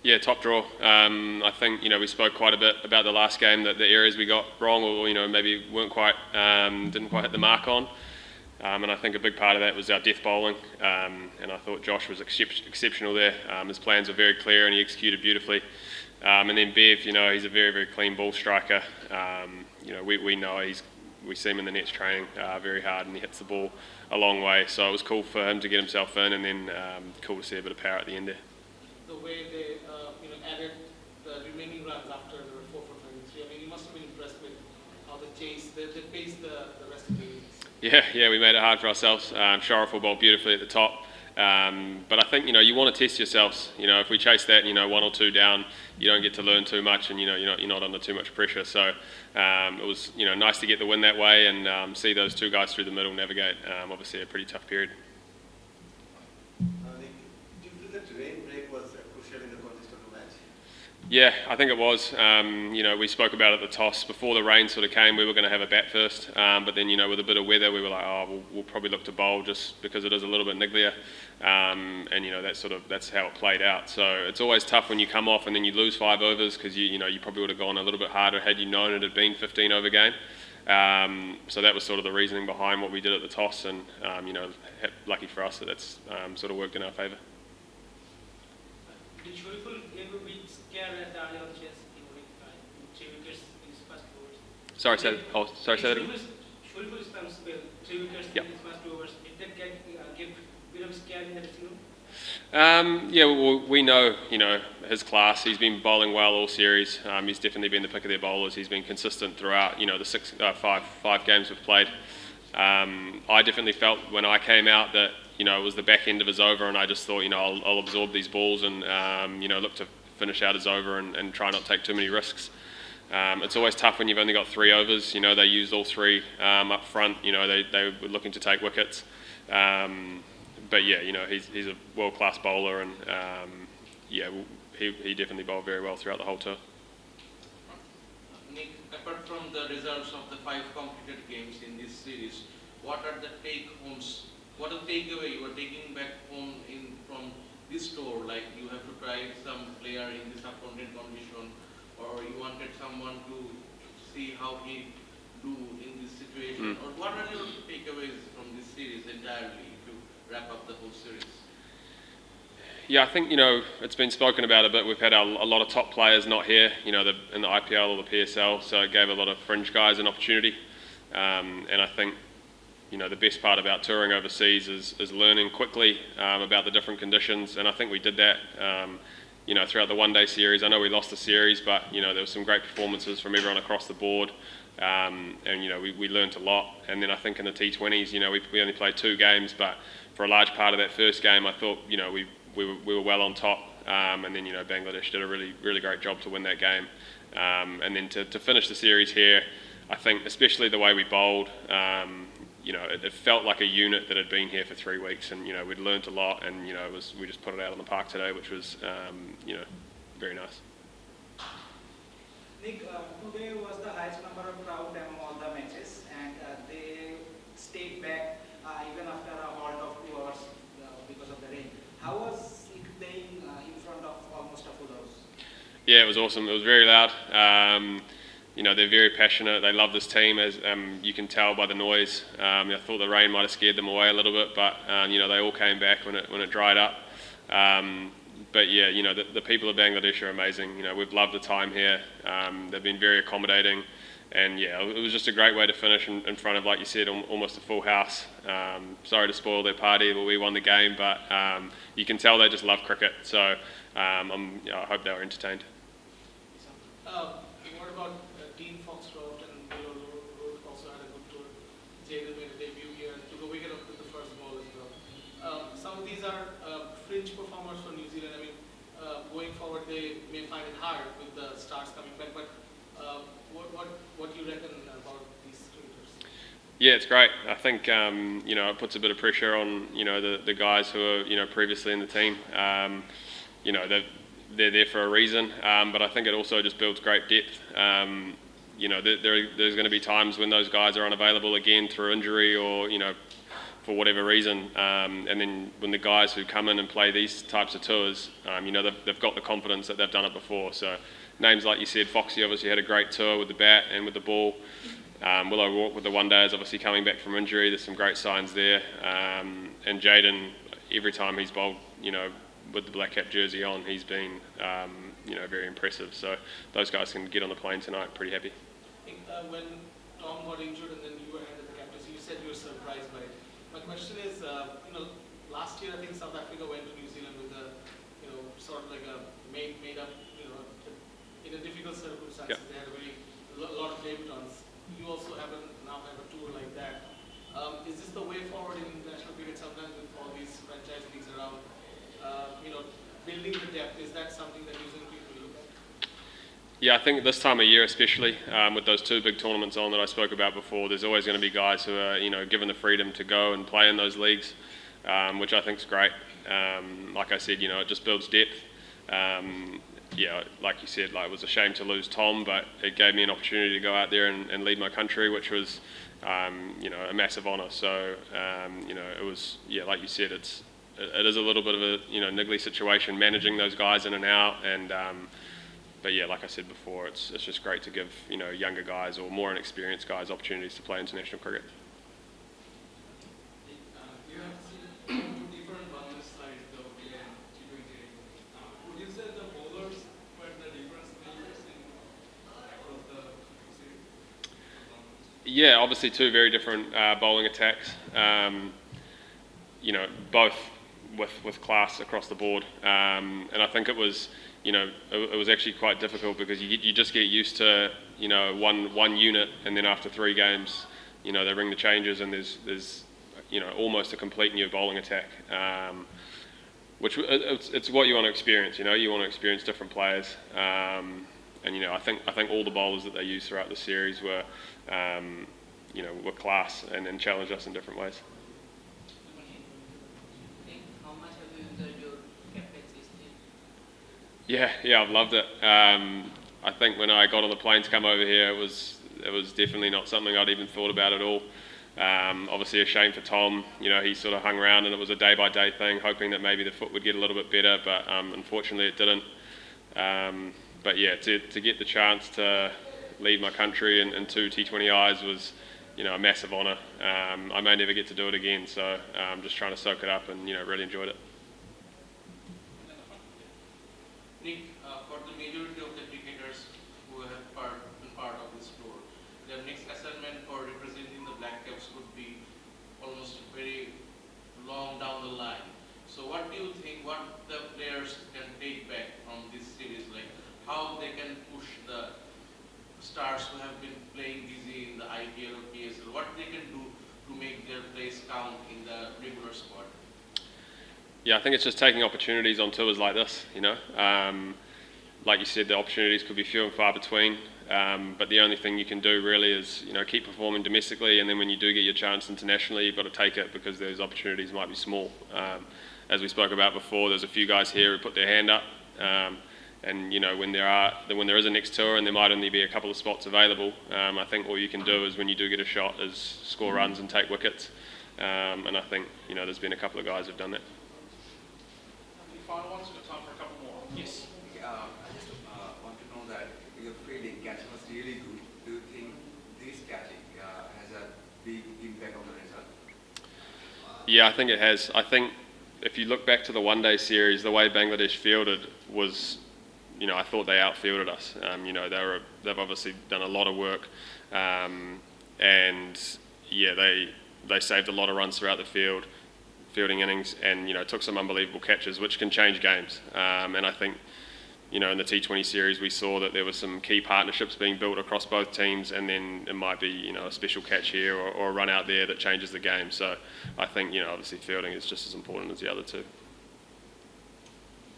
Yeah, top draw. I think we spoke quite a bit about the last game, that the areas we got wrong, or maybe weren't quite didn't quite hit the mark on. And I think a big part of that was our death bowling. And I thought Josh was exceptional there. His plans were very clear and he executed beautifully. And then Bev, he's a very, very clean ball striker. We know we see him in the nets training very hard, and he hits the ball a long way. So it was cool for him to get himself in, and then cool to see a bit of power at the end there. The way they added the remaining runs after there were 4 for 23. I mean, you must have been impressed with how they paced the rest of the innings. Yeah, we made it hard for ourselves. Sher-e bowled beautifully at the top. But I think you want to test yourselves. If we chase that 1 or 2 down, you don't get to learn too much, and you're not under too much pressure. So it was nice to get the win that way, and see those 2 guys through the middle navigate obviously a pretty tough period. Do you feel that rain break was crucial in the context of the match? Yeah, I think it was. We spoke about it at the toss. Before the rain sort of came, we were going to have a bat first. But then, with a bit of weather, we were like, we'll probably look to bowl just because it is a little bit nigglier. And that's how it played out. So it's always tough when you come off and then you lose 5 overs, because you probably would have gone a little bit harder had you known it had been 15 over game. So that was sort of the reasoning behind what we did at the toss, and lucky for us that that's sort of worked in our favour. Did Sher-e ever be scared at the early on chance, with 3 wickets in his first 2 overs? Say that again. Sher-e spelled 3 wickets in his first 2 overs. Did that give a bit of scare in the dressing room? Well, we know, his class. He's been bowling well all series. He's definitely been the pick of their bowlers. He's been consistent throughout, the five games we've played. I definitely felt when I came out that, it was the back end of his over, and I just thought, I'll absorb these balls and, look to finish out his over and try not to take too many risks. It's always tough when you've only got 3 overs. They used all 3 up front. They were looking to take wickets. But yeah, he's a world-class bowler, and he definitely bowled very well throughout the whole tour. Nick, apart from the results of the 5 completed games in this series, what are the take-homes? What are the takeaway you are taking back home from this tour? Like, you have to try some player in this opponent condition, or you wanted someone to see how he do in this situation, or what are your takeaways from this series entirely to wrap up the whole series? Yeah, I think it's been spoken about a bit. We've had a lot of top players not here, in the IPL or the PSL, so it gave a lot of fringe guys an opportunity. And I think the best part about touring overseas is learning quickly about the different conditions, and I think we did that. Throughout the one-day series. I know we lost the series, but there were some great performances from everyone across the board, and we learnt a lot. And then I think in the T20s, we only played 2 games, but for a large part of that first game, I thought we were well on top, and then Bangladesh did a really, really great job to win that game, and then to finish the series here, I think especially the way we bowled. It felt like a unit that had been here for 3 weeks, and we'd learnt a lot, and we just put it out on the park today, which was very nice. Nick, today was the highest number of crowd among all the matches, and they stayed back even after a halt of 2 hours because of the rain. How was it playing in front of almost a full house? Yeah, it was awesome. It was very loud. They're very passionate. They love this team, as you can tell by the noise. I thought the rain might have scared them away a little bit, but they all came back when it dried up. But yeah, the people of Bangladesh are amazing. We've loved the time here. They've been very accommodating, and yeah, it was just a great way to finish in front of, like you said, almost a full house. Sorry to spoil their party, but we won the game. But you can tell they just love cricket. So I hope they were entertained. What about Dean Foxtrot and Bill Road also had a good tour? Jadel made a debut here and took a wicket with the first ball as well. Some of these are fringe performers for New Zealand. I mean, going forward they may find it hard with the stars coming back, but what do you reckon about these cricketers? Yeah, it's great. I think it puts a bit of pressure on the guys who are previously in the team. They're there for a reason, but I think it also just builds great depth. There's going to be times when those guys are unavailable again through injury or for whatever reason. And then when the guys who come in and play these types of tours, they've got the confidence that they've done it before. So names like you said, Foxy obviously had a great tour with the bat and with the ball. Will O'Rourke with the one day is obviously coming back from injury. There's some great signs there. And Jaden, every time he's bowled, with the black cap jersey on, he's been, very impressive. So those guys can get on the plane tonight pretty happy. When Tom got injured and then you were handed the captaincy, you said you were surprised by it. My question is, last year I think South Africa went to New Zealand with a, sort of like a made up, in a difficult circumstances. Yep. They had a lot of debutants. You also now have a tour like that. Is this the way forward in international cricket sometimes with all these franchise leagues around? Building the depth, is that something that New Zealand people look at? Yeah, I think this time of year especially, with those two big tournaments on that I spoke about before, there's always going to be guys who are, given the freedom to go and play in those leagues, which I think is great. Like I said, it just builds depth. Like you said, it was a shame to lose Tom, but it gave me an opportunity to go out there and lead my country, which was, a massive honour. So, it was, like you said, it is a little bit of a niggly situation managing those guys in and out, and but like I said before, it's just great to give younger guys or more inexperienced guys opportunities to play international cricket. You have seen two different bowlers sides, the ODI and T20. Would you say the bowlers were the difference makers across the series? Yeah, obviously two very different bowling attacks. Both with class across the board, and I think it was actually quite difficult because you just get used to one unit, and then after 3 games they ring the changes and there's almost a complete new bowling attack, which it's what you want to experience. You want to experience different players, and I think all the bowlers that they used throughout the series were were class and challenged us in different ways. Yeah, I've loved it. I think when I got on the plane to come over here, it was definitely not something I'd even thought about at all. Obviously a shame for Tom. He sort of hung around and it was a day-by-day thing, hoping that maybe the foot would get a little bit better, but unfortunately it didn't. But yeah, to get the chance to lead my country in 2 T20Is was a massive honour. I may never get to do it again, so I'm just trying to soak it up and really enjoyed it. Nick, for the majority of the cricketers who have been part of this tour, their next assignment for representing the Black Caps would be almost very long down the line. So what do you think, what the players can take back from this series, like how they can push the stars who have been playing busy in the IPL or PSL, what they can do to make their place count in the regular squad? Yeah, I think it's just taking opportunities on tours like this, Like you said, the opportunities could be few and far between, but the only thing you can do really is, keep performing domestically, and then when you do get your chance internationally, you've got to take it because those opportunities might be small. As we spoke about before, there's a few guys here who put their hand up, and when there is a next tour and there might only be a couple of spots available, I think all you can do is when you do get a shot is score runs and take wickets, and I think, there's been a couple of guys who've done that. Final ones, time for a couple more. Yes. I just want to know that your fielding catching was really good. Do you think this catching has a big impact on the result? Yeah, I think it has. I think if you look back to the one-day series, the way Bangladesh fielded was, I thought they outfielded us. They've obviously done a lot of work, and yeah, they saved a lot of runs throughout the fielding innings, and took some unbelievable catches which can change games, and I think in the T20 series we saw that there were some key partnerships being built across both teams, and then it might be a special catch here or a run out there that changes the game. So I think obviously fielding is just as important as the other two.